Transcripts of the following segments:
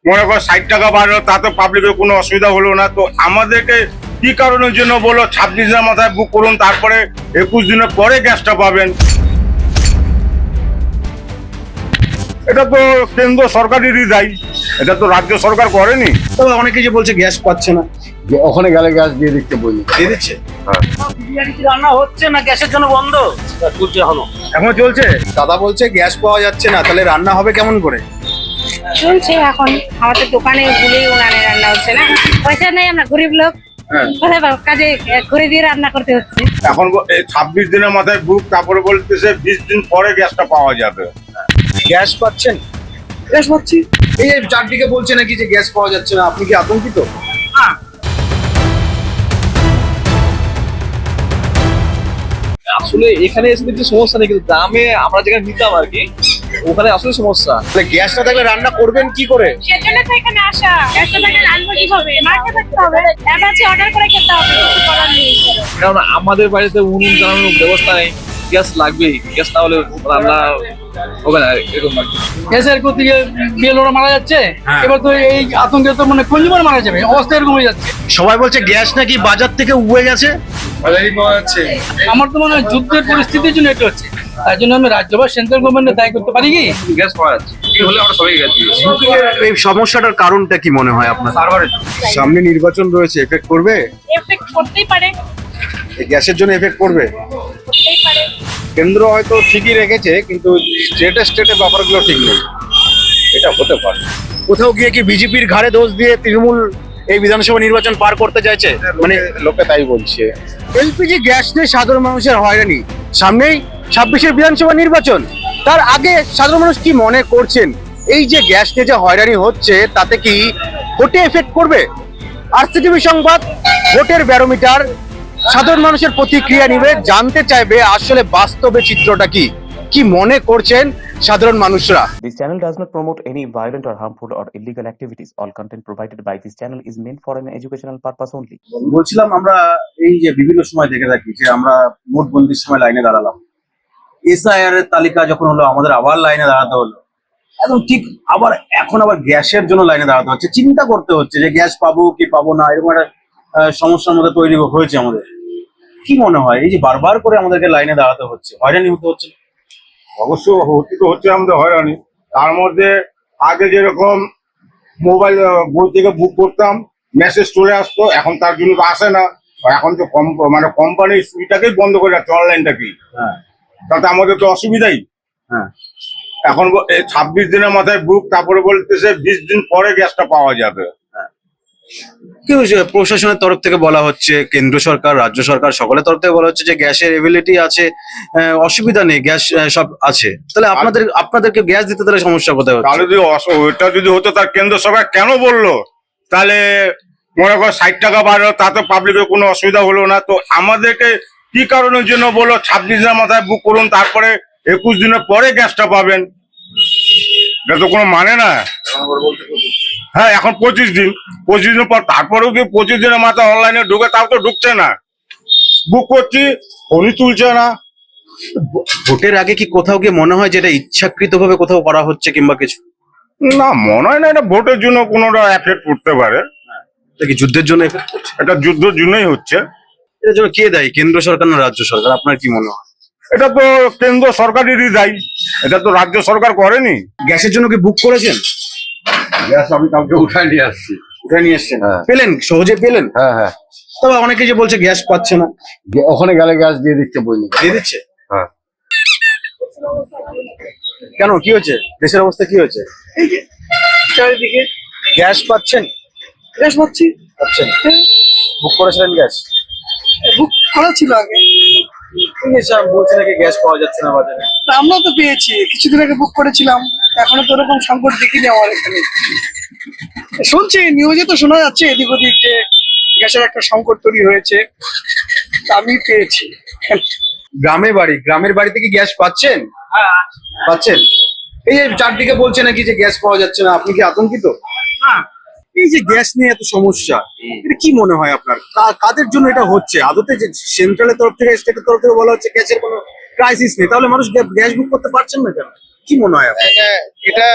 মনে করো 60 টাকা বাড়লো, তাতে পাবলিকের কোনো অসুবিধা হলো না। তো আমাদেরকে কি কারণের জন্য বলো 26 দিনের মাথায় বুক করুন, তারপরে 21 দিনের পরে গ্যাসটা পাবেন? এটা তো কেন্দ্র সরকারেরই দায়ী, এটা তো রাজ্য সরকার করেনি। তবে অনেকে যে বলছে গ্যাস পাচ্ছে না, ওখানে গেলে গ্যাস দিয়ে দিতে বলি। দিয়ে দিচ্ছে। বিরিয়ানি কি রান্না হচ্ছে না গ্যাসের জন্য বন্ধ? চলছে এখনো। এখনো চলছে। দাদা বলছে গ্যাস পাওয়া যাচ্ছে না, তাহলে রান্না হবে কেমন করে? চলছে এখন আমাদের দোকানে গুলেই উনানে রান্না হচ্ছে না, পয়সা নেই, আমরা গরিব লোক, কোথায় পাবো? কাজে ঘুরে দিয়ে রান্না করতে হচ্ছে। এখন 26 দিনের মাথায় বুক, তারপরে বলতেছে 20 দিন পরে গ্যাসটা পাওয়া যাবে। গ্যাস পাচ্ছেন? গ্যাস পাচ্ছি। এই যে চারদিকে বলছে নাকি যে গ্যাস পাওয়া যাচ্ছে না, আপনি কি আতঙ্কিত? আসলে এখানে এসে কিছু সমস্যা নেই, কিন্তু গ্রামে আমরা যেখানে নিতাম আর কি, ওখানে আসলে সমস্যা। তাহলে গ্যাস না থাকলে রান্না করবেন কি করে? সেজন্য তো এখানে আসা, গ্যাসটা থাকলে রান্না কিভাবে? মাঠে থাকতে হবে, এবারে অর্ডার করে খেতে হবে, কিছু করার নেই। কারণ আমাদের বাড়িতে উনুন জ্বালানোর ব্যবস্থা নেই, গ্যাস লাগবেই, গ্যাস না হলে রান্না হবে না এরকম আর কি। গ্যাসের থেকে বিয়েলোরা মারা যাচ্ছে, এবার তো এই আতঙ্কে তো মানে কনজিউমার মারা যাবে, অবস্থা এরকম হয়ে যাচ্ছে। সবাই বলছে গ্যাস নাকি বাজার থেকে উড়ে গেছে। পাওয়া যাচ্ছে। আমার তো মনে হয় যুদ্ধের পরিস্থিতির জন্য এটা হচ্ছে, তার জন্য আমি রাজ্য বা সেন্ট্রাল গভর্নমেন্ট দায়ী করতে পারি কি? গ্যাস পাওয়া যাচ্ছে, কি হলে আমরা সবাই গ্যাস দিয়েছি। এই সমস্যাটার কারণটা কি মনে হয় আপনার? সামনে নির্বাচন রয়েছে, এফেক্ট করবে? এফেক্ট করতেই পারে, এই গ্যাসের জন্য এফেক্ট করবে? করতেই পারে। কেন্দ্র হয়তো ঠিকই রেখেছে, কিন্তু স্টেটে ব্যাপারগুলো ঠিক নেই। এটা হতে পারে। কোথাও গিয়ে কি বিজেপির ঘাড়ে দোষ দিয়ে তৃণমূল এই বিধানসভা নির্বাচন পার করতে চাইছে? মানে লোকে তাই বলছে। এলপিজি গ্যাস নিয়ে সাধারণ মানুষের হয়রানি, সামনেই 26-এর বিধানসভা নির্বাচন, তার আগে সাধারণ মানুষ কি মনে করছেন এই যে গ্যাস নিয়ে যে হয়রানি হচ্ছে তাতে কি ভোটে এফেক্ট করবে? আরসিটিভি সংবাদ ভোটের ব্যারোমিটার সাধারণ মানুষের প্রতিক্রিয়া নিবে, জানতে চাইবে আসলে বাস্তবে চিত্রটা কি, কি মনে করছেন সাধারণ মানুষরা। This channel does not promote any violent or harmful or illegal activities. All content provided by this channel is meant for an educational purpose only. বলছিলাম, আমরা এই যে বিভিন্ন সময় দেখে থাকি যে আমরা নোটবন্দির সময় লাইনে দাঁড়ালাম, এসআইআর এর তালিকা যখন হলো আমাদের আবার লাইনে দাঁড়াতে হলো, একদম ঠিক আবার এখন আবার গ্যাসের জন্য লাইনে দাঁড়াতে হচ্ছে, চিন্তা করতে হচ্ছে যে গ্যাস পাবো কি পাবো না, এরকম একটা সমস্যার মধ্যে তৈরি হয়েছে আমাদের। কি মনে হয় এই যে বারবার করে আমাদেরকে লাইনে দাঁড়াতে হচ্ছে, হয়রানি হতে হচ্ছে? অবশ্য হচ্ছে আমাদের হয়রানি। তার মধ্যে আগে যেরকম মোবাইল বই থেকে বুক করতাম, মেসেজ চলে আসতো, এখন তার জন্য তো আসে না। এখন তো মানে কোম্পানির সুইটাকেই বন্ধ করে যাচ্ছে, অনলাইনটাকেই। হ্যাঁ তাতে আমাদের তো অসুবিধাই। হ্যাঁ। এখন 26 দিনের মাথায় বুক, তারপরে বলতেছে 20 দিন পরে গ্যাসটা পাওয়া যাবে। কি হয়েছে? প্রশাসনের তরফ থেকে বলা হচ্ছে, কেন্দ্র সরকার রাজ্য সরকার সকলের তরফ থেকে বলা হচ্ছে যে গ্যাসের এবিলিটি আছে, অসুবিধা নেই, গ্যাস সব আছে। তাহলে আপনাদেরকে গ্যাস দিতে তাহলে সমস্যা কোথায় হচ্ছে? তাহলে যদি ওইটা যদি হতো, তার কেন্দ্র সরকার কেন বললো? তাহলে মনে করো 60 টাকা বাড়লো, তাতে পাবলিকের কোনো অসুবিধা হলো না। তো আমাদেরকে কি কারণের জন্য বলো 26 দিনের মাথায় বুক করুন, তারপরে 21 দিনের পরে গ্যাসটা পাবেন? এটা তো কোনো মানে না। হ্যাঁ, এখন 25 দিন পর, তারপরেও কি 25 দিনের মাথায় অনলাইনে ঢুকে, তাও তো ঢুকছে না। বুক করছি, ফোনই তুলছে না। ভোটের আগে কি কোথাও গিয়ে মনে হয় যে এটা ইচ্ছাকৃত ভাবে কোথাও করা হচ্ছে কিংবা কিছু? না, মনে হয় না এটা ভোটের জন্য কোনোটা এফেক্ট করতে পারে। এটা কি যুদ্ধের জন্য এফেক্ট করছে? এটা যুদ্ধের জন্যই হচ্ছে। এটার জন্য কে দায়ী, কেন্দ্র সরকার না রাজ্য সরকার? আপনার কি মনে হয়? এটা তো কেন্দ্র সরকারেরই দায়ী, এটা তো রাজ্য সরকার করেনি। গ্যাসের জন্য কি বুক করেছেন? গ্যাস আমি কাউকে উঠায় নিয়ে আসছি। উঠে নিয়ে এসছেন? হ্যাঁ। পেলেন? সহজে পেলেন? হ্যাঁ হ্যাঁ। তবে অনেকে যে বলছে গ্যাস পাচ্ছে না। ওখানে গেলে গ্যাস দিয়ে দিতে বলি। দিয়ে দিচ্ছে? হ্যাঁ। কেন, কি হয়েছে? দেশের অবস্থা কি হয়েছে? এই যে চারিদিকে গ্যাস পাচ্ছেন? গ্যাস পাচ্ছি, পাচ্ছেন। বুক করেছিলেন গ্যাস? বুক করা ছিল আগে, বলছে নাকি গ্যাস পাওয়া যাচ্ছে না বাজারে। তা আমরাও তো পেয়েছি, কিছুদিন আগে বুক করেছিলাম, এখনো তো ওরকম সংকট দেখিনি আমার এখানে। শুনছি নিউজে তো শোনা যাচ্ছে এদিক ওদিক যে গ্যাসের একটা সংকট তৈরি হয়েছে, তা আমি পেয়েছি। গ্রামের বাড়িতে কি গ্যাস পাচ্ছেন? পাচ্ছেন। এই যে চারদিকে বলছে নাকি যে গ্যাস পাওয়া যাচ্ছে না, আপনি কি আতঙ্কিত? এই যে গ্যাস নিয়ে এত সমস্যা, এটা কি মনে হয় আপনার, কাদের জন্য এটা হচ্ছে? আদতে যে সেন্ট্রালের তরফ থেকে, স্টেটের তরফ থেকে বলা হচ্ছে গ্যাসের কোনো ক্রাইসিস নেই, তাহলে মানুষ গ্যাস বুক করতে পারছেন না কেন? কি মনে হয় আপনার? এটা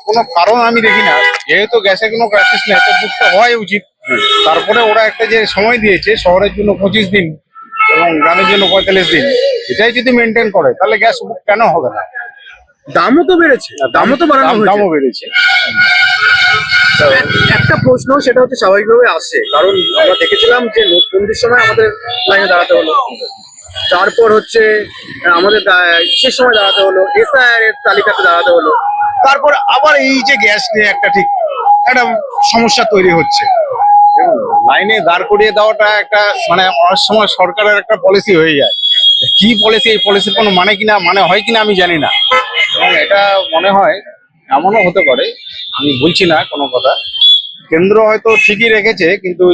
কোনো কারণ আমি দেখি না, যেহেতু গ্যাসের কোনো ক্রাইসিস নেই তো বুক তো হওয়াই উচিত। তারপরে ওরা একটা যে সময় দিয়েছে শহরের জন্য 25 দিন এবং গ্রামের জন্য 45 দিন, এটাই যদি মেনটেন করে তাহলে গ্যাস বুক কেন হবে না? দামও তো বেড়েছে, দামও তো বাড়ানো হয়েছে। দামও বেড়েছে। একটা প্রশ্ন, সেটা হচ্ছে স্বাভাবিকভাবে আসে, কারণ আমরা দেখেছিলাম যে নোটবন্দির সময় আমাদের লাইনে দাঁড়াতে হলো, তারপর হচ্ছে আমাদের ইসের সময় দাঁড়াতে হলো, এসআইআর এর তালিকাতে দাঁড়াতে হলো, তারপর আবার এই যে গ্যাস নিয়ে একটা একটা সমস্যা তৈরি হচ্ছে। লাইনে দাঁড় করিয়ে দেওয়াটা একটা মানে অনেক সময় সরকারের একটা পলিসি হয়ে যায়। কি পলিসি, এই পলিসির কোনো মানে কিনা মানে হয় কিনা আমি জানি না, এবং এটা মনে হয় এমনও হতে পারে, আমি বলছি না কোনো কথা, কেন্দ্র হয়তো ঠিকই রেখেছে কিন্তু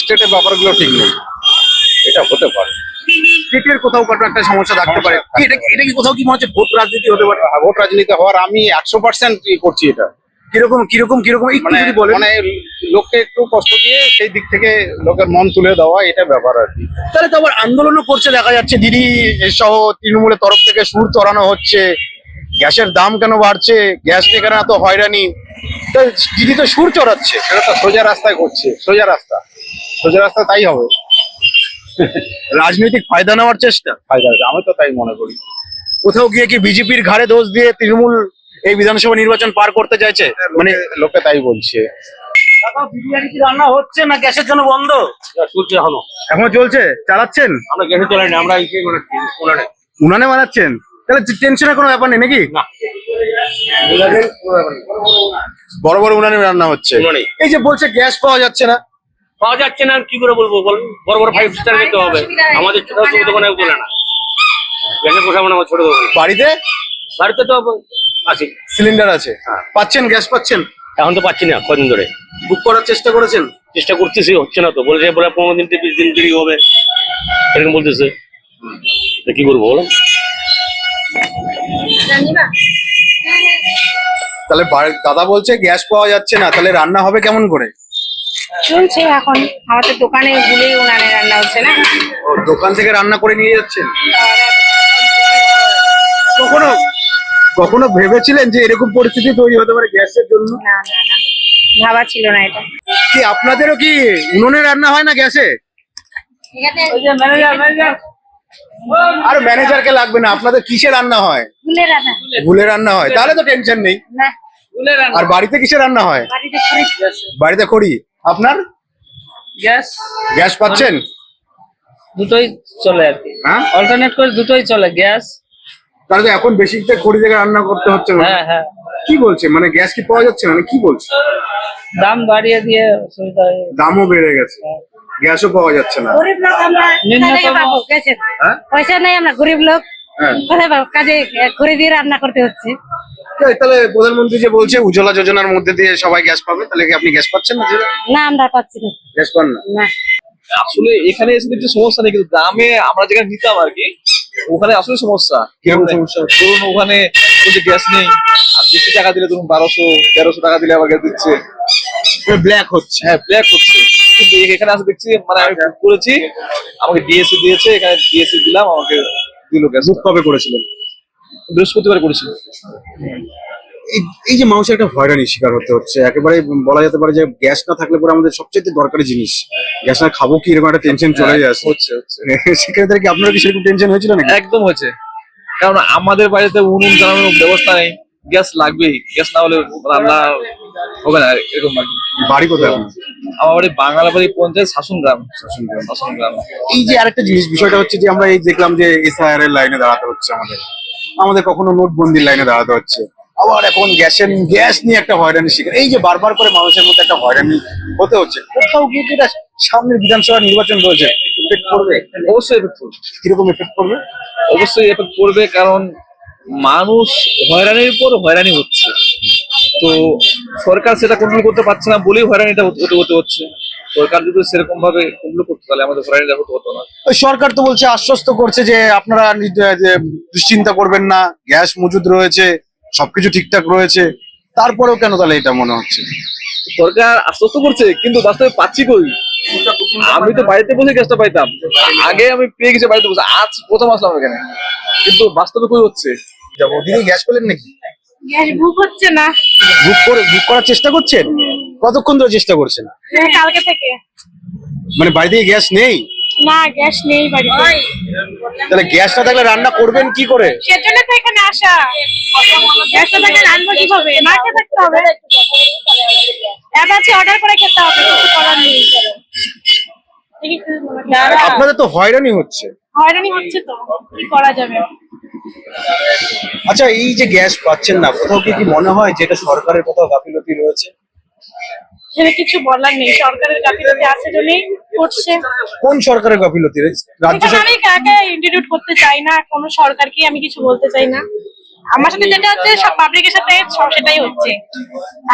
স্টেটে ব্যাপারগুলো ঠিক নেই, এটা হতে পারে। স্টেটের কোথাও কোনো একটা সমস্যা থাকতে পারে। কি এটা কি কোথাও কি মনে হচ্ছে ভোট রাজনীতি হতে পারে? ভোট রাজনীতি হওয়ার আমি 100% করছি এটা। কিরকম কিরকম কিরকম একটু মানে যদি বলেন। মানে লোককে একটু কষ্ট দিয়ে সেই দিক থেকে লোকের মন তুলে দেওয়া, এটা ব্যাপার আর কি। তাহলে তো আবার আন্দোলনও করছে দেখা যাচ্ছে, দিদি সহ তৃণমূলের তরফ থেকে সুর চড়ানো হচ্ছে, গ্যাসের দাম কেন বাড়ছে, গ্যাস নিয়ে কেন এত হয়রানি, তো দিদি তো সুর চড়াচ্ছে। সেটা তো সোজা রাস্তায় করছে, সোজা রাস্তা তাই হবে। রাজনৈতিক ফায়দা নেওয়ার চেষ্টা। ফায়দা আছে, আমি তো তাই মনে করি। কোথাও গিয়ে কি বিজেপির ঘাড়ে দোষ দিয়ে তৃণমূল এই বিধানসভা নির্বাচন পার করতে চাইছে? মানে লোকে তাই বলছে। বিরিয়ানি কি রান্না হচ্ছে না গ্যাসের জন্য বন্ধ? চলছে এখনো, এখনো চলছে, চালাচ্ছেন? আমরা গ্যাসে চলাই না, আমরা উনানে বানাচ্ছেন? তাহলে টেনশনের কোনো ব্যাপার নেই নাকি? না। বড় বড় উনানে রান্না হচ্ছে। উনানে। এই যে বলছে গ্যাস পাওয়া যাচ্ছে না, পাওয়া যাচ্ছে না, কি করে বলবো বল, বড় বড় 5 স্টার যেতে হবে, আমাদের ছোট ছোট দোকানে বলে না, গ্যাসে পোষাবো না আমার ছোট দোকানে। বাড়িতে বাড়িতে তো আছে, সিলিন্ডার আছে, পাচ্ছেন, গ্যাস পাচ্ছেন? এখন তো পাচ্ছি না, কদিন ধরে বুক করার চেষ্টা করেছেন? চেষ্টা করতেছি, হচ্ছে না তো, বলছে বলে 15 দিন থেকে 20 দিন দেরি হবে, এরকম বলতেছে, তা কি করবো বলো? তাহলে দাদা বলছে গ্যাস পাওয়া যাচ্ছে না, তাহলে রান্না হবে কেমন করে? চলছে এখন আমাদের দোকানে গুলেই উনানে রান্না হচ্ছে না। ও, দোকান থেকে রান্না করে নিয়ে যাচ্ছেন? কখনো কখনো ভেবেছিলেন যে এরকম পরিস্থিতি তৈরি হতে পারে গ্যাসের জন্য? না না না, ভাবা ছিল না এটা। কি আপনাদেরও কি উনুনে রান্না হয় না গ্যাসে? আর ম্যানেজারকে লাগবে না, আপনাদের কিসে রান্না হয়? গুলে রান্না ভুলে রান্না হয়, তাহলে তো টেনশন নেই। না, আর বাড়িতে কিসে রান্না হয়? বাড়িতে খড়ি। বাড়িতে খড়ি। আপনার গ্যাস গ্যাস পাচ্ছেন? দুটোই চলে আর কি, হ্যাঁ, অল্টারনেট করে দুটোই চলে গ্যাস। তাহলে তো এখন বেশি খড়ি থেকে রান্না করতে হচ্ছে না? হ্যাঁ হ্যাঁ, কি বলছে, মানে গ্যাস কি পাওয়া যাচ্ছে না, মানে কি বলছে? দাম বাড়িয়ে দিয়ে অসুবিধা হয়ে গেছে। দামও বেড়ে গেছে, গ্যাসও পাওয়া যাচ্ছে না। গরিব লোক আমরা, নিম্নতম- কোথায় পাবো গ্যাসের? হ্যাঁ? পয়সা নেই, আমরা গরিব লোক, হ্যাঁ। কোথায় পাবো? কাজে ঘুরে দিয়ে রান্না করতে হচ্ছে। তাহলে প্রধানমন্ত্রী যে বলছে উজ্জ্বলা যোজনার মধ্যে দিয়ে সবাই গ্যাস পাবে, তাহলে কি আপনি গ্যাস পাচ্ছেন না? না, আমরা পাচ্ছি না। গ্যাস পান না? না, আসলে এখানে এসে দেখছি সমস্যা নেই, কিন্তু দামে আমরা যেখানে নিতাম আর কি, ওখানে আসলে সমস্যা। কিরকম সমস্যা? ধরুন ওখানে বলছে গ্যাস নেই, আর বেশি টাকা দিলে ধরুন 1200-1300 টাকা দিলে আবার গ্যাস দিচ্ছে, ব্ল্যাক হচ্ছে। হ্যাঁ ব্ল্যাক হচ্ছে। কিন্তু এখানে আসে দেখছি, মানে আমি বুক করেছি, আমাকে ডিএসসি দিয়েছে, এখানে ডিএসসি দিলাম, আমাকে দিল গ্যাস। বুক কবে করেছিলেন? বৃহস্পতিবার করেছিল। এই যে মানুষের একটা হয়রানির শিকার হতে হচ্ছে, একেবারে বলা যেতে পারে যে গ্যাস না থাকলে পরে আমাদের সবচেয়ে দরকারি জিনিস, গ্যাস না খাবো কি, এরকম একটা টেনশন চলে যাচ্ছে। হচ্ছে সেক্ষেত্রে কি আপনার কি সেরকম টেনশন হয়েছিল নাকি? একদম হয়েছে, কারণ আমাদের বাড়িতে উনুন জ্বালানোর ব্যবস্থা নেই, গ্যাস লাগবেই, গ্যাস না হলে রান্না হবে না, এরকম আর কি। বাড়ি কোথায় আপনার? আমার বাড়ি বাঙালাবাড়ি পঞ্চায়েত শাসন গ্রাম। এই যে আরেকটা জিনিস, বিষয়টা হচ্ছে যে আমরা এই দেখলাম যে এসআইআর এর লাইনে দাঁড়াতে হচ্ছে, আমাদের কখনো নোটবন্দির লাইনে দাঁড়াতে হচ্ছে, আবার এখন গ্যাস নিয়ে একটা হয়রানির শিকার। এই যে বারবার করে মানুষের মধ্যে একটা হয়রানি হতে হচ্ছে, কোথাও গিয়ে যেটা সামনের বিধানসভা নির্বাচন রয়েছে, এফেক্ট করবে? অবশ্যই এফেক্ট করবে, কিরকম এফেক্ট করবে? অবশ্যই এফেক্ট করবে, কারণ মানুষ হয়রানির পর হয়রানি হচ্ছে, তো সরকার সেটা কন্ট্রোল করতে পারছে না বলেই হয়রানিটা হতে হচ্ছে। সরকার যদি সেরকম ভাবে কন্ট্রোল করতে, তাহলে আমাদের হয়রানিটা হতো না। ওই সরকার তো বলছে, আশ্বস্ত করছে যে আপনারা যে দুশ্চিন্তা করবেন না, গ্যাস মজুদ রয়েছে, সবকিছু ঠিকঠাক রয়েছে, তারপরেও কেন তাহলে এটা মনে হচ্ছে? সরকার আশ্বস্ত করছে, কিন্তু বাস্তবে পাচ্ছি কই? আমি তো বাড়িতে বসে গ্যাসটা পাইতাম, আগে আমি পেয়ে গেছি বাড়িতে বসে, আজ প্রথম আসলাম এখানে, কিন্তু বাস্তবে কই হচ্ছে? যাবো দিদি গ্যাস পেলেন নাকি? গ্যাস বুক হচ্ছে না বুক করার চেষ্টা করছেন? কতক্ষণ ধরে চেষ্টা করছেন? কালকে থেকে। মানে বাড়িতে কি গ্যাস নেই? না, গ্যাস নেই বাড়িতে। তাহলে গ্যাস না থাকলে রান্না করবেন কি করে? সেজন্য তো এখানে আসা। গ্যাস না থাকলে রান্না কিভাবে? না খেয়ে থাকতে হবে। আছে অর্ডার করে খেতে হবে, কিছু করার নেই। আপনাদের তো হয়রানি হচ্ছে। হয়রানি হচ্ছে তো, কি করা যাবে? আচ্ছা, এই যে গ্যাস পাচ্ছেন না, কোথাও কি মনে হয় যে এটা সরকারের কোথাও গাফিলতি রয়েছে? এখানে কিছু বলার নেই, সরকারের গাফিলতি আছে জন্যই করছে। কোন সরকারের গাফিলতি? রাজ্য এখানে আমি কাকে ইন্টিটিউট করতে চাই না, কোনো সরকারকে আমি কিছু বলতে চাই না। আমার সাথে যেটা হচ্ছে সব পাবলিকের সাথে সব সেটাই হচ্ছে।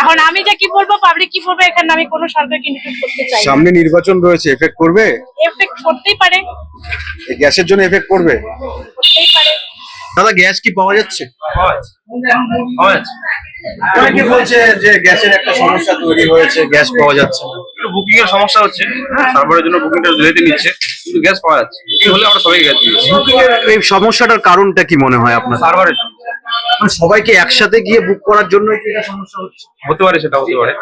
এখন আমি যে কি বলবো, পাবলিক কি বলবো, এখানে আমি কোনো সরকারকে ইন্টিটিউট করতে চাই না। সামনে নির্বাচন রয়েছে, এফেক্ট করবে? এফেক্ট করতেই পারে, এই গ্যাসের জন্য এফেক্ট করবে? করতেই পারে। দাদা, গ্যাস কি পাওয়া যাচ্ছে? অনেকে বলছে যে গ্যাসের একটা সমস্যা তৈরি হয়েছে, গ্যাস পাওয়া যাচ্ছে না। একটু বুকিং এর সমস্যা হচ্ছে, সার্ভারের জন্য বুকিংটা লেটে নিচ্ছে, কিন্তু গ্যাস পাওয়া যাচ্ছে। বুকিং হলে আমরা সবাই গ্যাস দিচ্ছি। এই সমস্যাটার কারণটা কি মনে হয় আপনার? সার্ভারের মানে সবাইকে একসাথে গিয়ে বুক করার জন্য কি এটা সমস্যা হচ্ছে? হতে পারে, সেটা হতে পারে।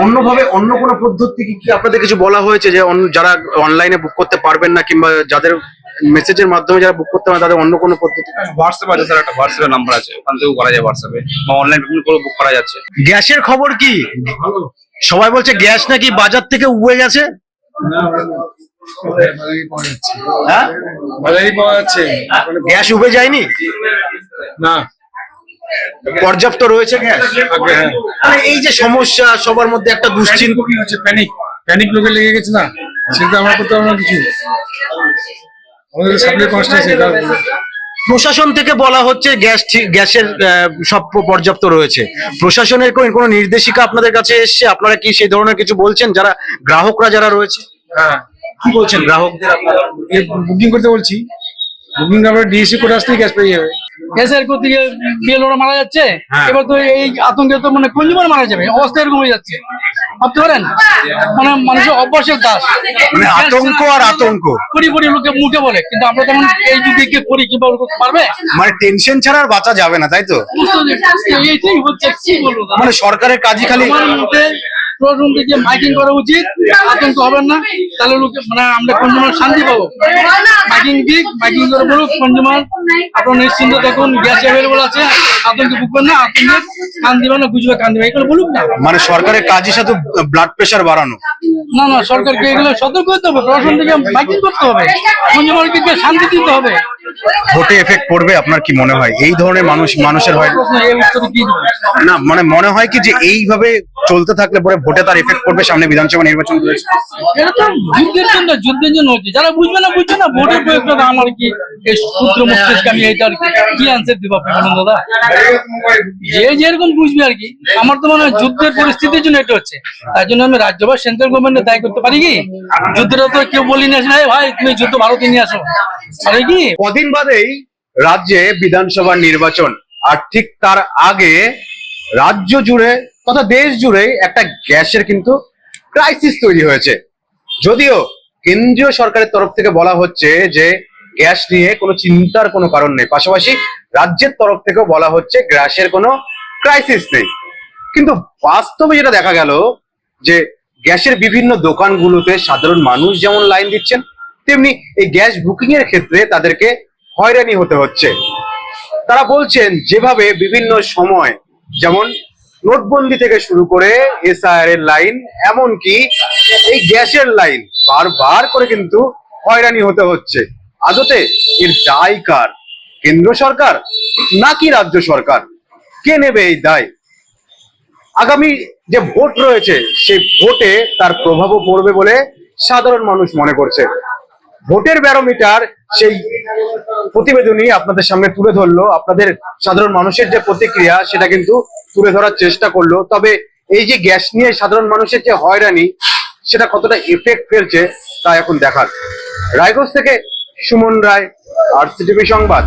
অন্যভাবে অন্য কোনো পদ্ধতি কি আপনাদের কিছু বলা হয়েছে যে যারা অনলাইনে বুক করতে পারবেন না, কিংবা যাদের মেসেজের মাধ্যমে যারা বুক করতে পারে তাদের অন্য কোনো পদ্ধতি? হোয়াটসঅ্যাপ আছে স্যার, একটা হোয়াটসঅ্যাপের নাম্বার আছে, ওখান থেকেও করা যায় হোয়াটসঅ্যাপে, বা অনলাইন বুকিং করে বুক করা যাচ্ছে। গ্যাসের খবর কি? সবাই বলছে গ্যাস নাকি বাজার থেকে উবে গেছে। হ্যাঁ, বাজারই পাওয়া যাচ্ছে গ্যাস উবে যায়নি? না, পর্যাপ্ত রয়েছে গ্যাস। মানে এই যে সমস্যা, সবার মধ্যে একটা দুশ্চিন্তা হচ্ছে, প্যানিক লোকে লেগে গেছে না, সেটা আমরা করতে পারবো না কিছু। আমাদের সাপ্লাই কষ্ট আছে। প্রশাসন থেকে বলা হচ্ছে গ্যাসের সব পর্যাপ্ত রয়েছে। প্রশাসনের কোনো নির্দেশিকা আপনাদের কাছে এসছে? আপনারা কি সেই ধরনের কিছু বলছেন? যারা গ্রাহকরা যারা রয়েছে, হ্যাঁ, কি বলছেন গ্রাহকদের? আপনারা বুকিং করতে বলছি, বুকিং আমরা ডিএসসি করে আসতেই গ্যাস পেয়ে যাবে। গ্যাসের কোথা থেকে বিএলওরা মারা যাচ্ছে, এবার তো এই আতঙ্কে তো মানে কনজিউমার মারা যাবে, অবস্থা এরকম হয়ে যাচ্ছে। ভাবতে পারেন, মানে মানুষের অভ্যাসের দাস, মানে আতঙ্ক আর আতঙ্ক। কোটি কোটি লোকে মুখে বলে, কিন্তু আমরা তেমন এই যুগে কি করি, কি করতে পারবে? মানে টেনশন ছাড়া আর বাঁচা যাবে না, তাই তো? এইটাই হচ্ছে, কি বলবো? মানে সরকারের কাজই খালি আমার মতে প্রশাসন থেকে মাইকিং করা উচিত, আতঙ্ক হবে না, তাহলে লোকে মানে আমরা কনজিউমার শান্তি পাবো। মাইকিং করে বলুক কনজিউমার আপনার নিশ্চিন্ত দেখুন, গ্যাস অ্যাভেলেবল আছে, আতঙ্কে ভুগবেন না, আতঙ্কে কান দিবে না, গুজবে কান দিবে, এগুলো বলুক না। মানে সরকারের কাজই শুধু ব্লাড প্রেশার বাড়ানো। না না, সরকারকে এগুলো সতর্ক হতে হবে, প্রশাসন থেকে মাইকিং করতে হবে, কনজিউমারকে শান্তি দিতে হবে। ভোটে এফেক্ট পড়বে আপনার কি মনে হয়? এই ধরনের মানুষের হয় এই উত্তরে কি দেবো? না, মানে মনে হয় কি যে এইভাবে চলতে থাকলে পরে ভোটে তার এফেক্ট পড়বে? সামনে বিধানসভা নির্বাচন রয়েছে। এটা তো যুদ্ধের জন্য হচ্ছে, যারা বুঝবে না ভোটের প্রয়োগটা আমার কি এই সূত্র মস্তিষ্ক, আমি এইটার কি আনসার দিব আপনি বলুন দাদা? যে যেরকম বুঝবে আর কি। আমার তো মনে হয় যুদ্ধের পরিস্থিতির জন্য এটা হচ্ছে, তার জন্য আমি রাজ্য বা সেন্ট্রাল গভর্নমেন্টের দায়ী করতে পারি কি? যুদ্ধটা তো কেউ বলি না ভাই তুমি যুদ্ধ ভারতে নিয়ে আসো, আরে কি কদিন বাদেই রাজ্যে বিধানসভা নির্বাচন, আর ঠিক তার আগে রাজ্য জুড়ে তথা দেশ জুড়ে একটা গ্যাসের কিন্তু ক্রাইসিস তৈরি হয়েছে। যদিও কেন্দ্রীয় সরকারের তরফ থেকে বলা হচ্ছে যে গ্যাস নিয়ে কোনো চিন্তার কোনো কারণ নেই, পাশাপাশি রাজ্যের তরফ থেকেও বলা হচ্ছে গ্যাসের কোনো ক্রাইসিস নেই। কিন্তু বাস্তবে যেটা দেখা গেল যে গ্যাসের বিভিন্ন দোকানগুলোতে সাধারণ মানুষ যেমন লাইন দিচ্ছেন, তেমনি এই গ্যাস বুকিং এর ক্ষেত্রে তাদেরকে হয়রানি হতে হচ্ছে। তারা বলছেন যেভাবে বিভিন্ন সময়, যেমন নোটবন্দি থেকে শুরু করে এসআইআর এর লাইন, এমনকি এই গ্যাসের লাইন বারবার করে কিন্তু হয়রানি হতে হচ্ছে। আদতে এর দায় কার? কেন্দ্র সরকার নাকি রাজ্য সরকার? কে নেবে এই দায়? আগামী যে ভোট রয়েছে সেই ভোটে তার প্রভাবও পড়বে বলে সাধারণ মানুষ মনে করছে। ভোটের ব্যারোমিটার সেই প্রতিবেদনই আপনাদের সামনে তুলে ধরলো, আপনাদের সাধারণ মানুষের যে প্রতিক্রিয়া সেটা কিন্তু তুলে ধরার চেষ্টা করলো। তবে এই যে গ্যাস নিয়ে সাধারণ মানুষের যে হয়রানি, সেটা কতটা এফেক্ট ফেলছে তা এখন দেখার। রায়গঞ্জ থেকে সুমন রায়, RCTV সংবাদ।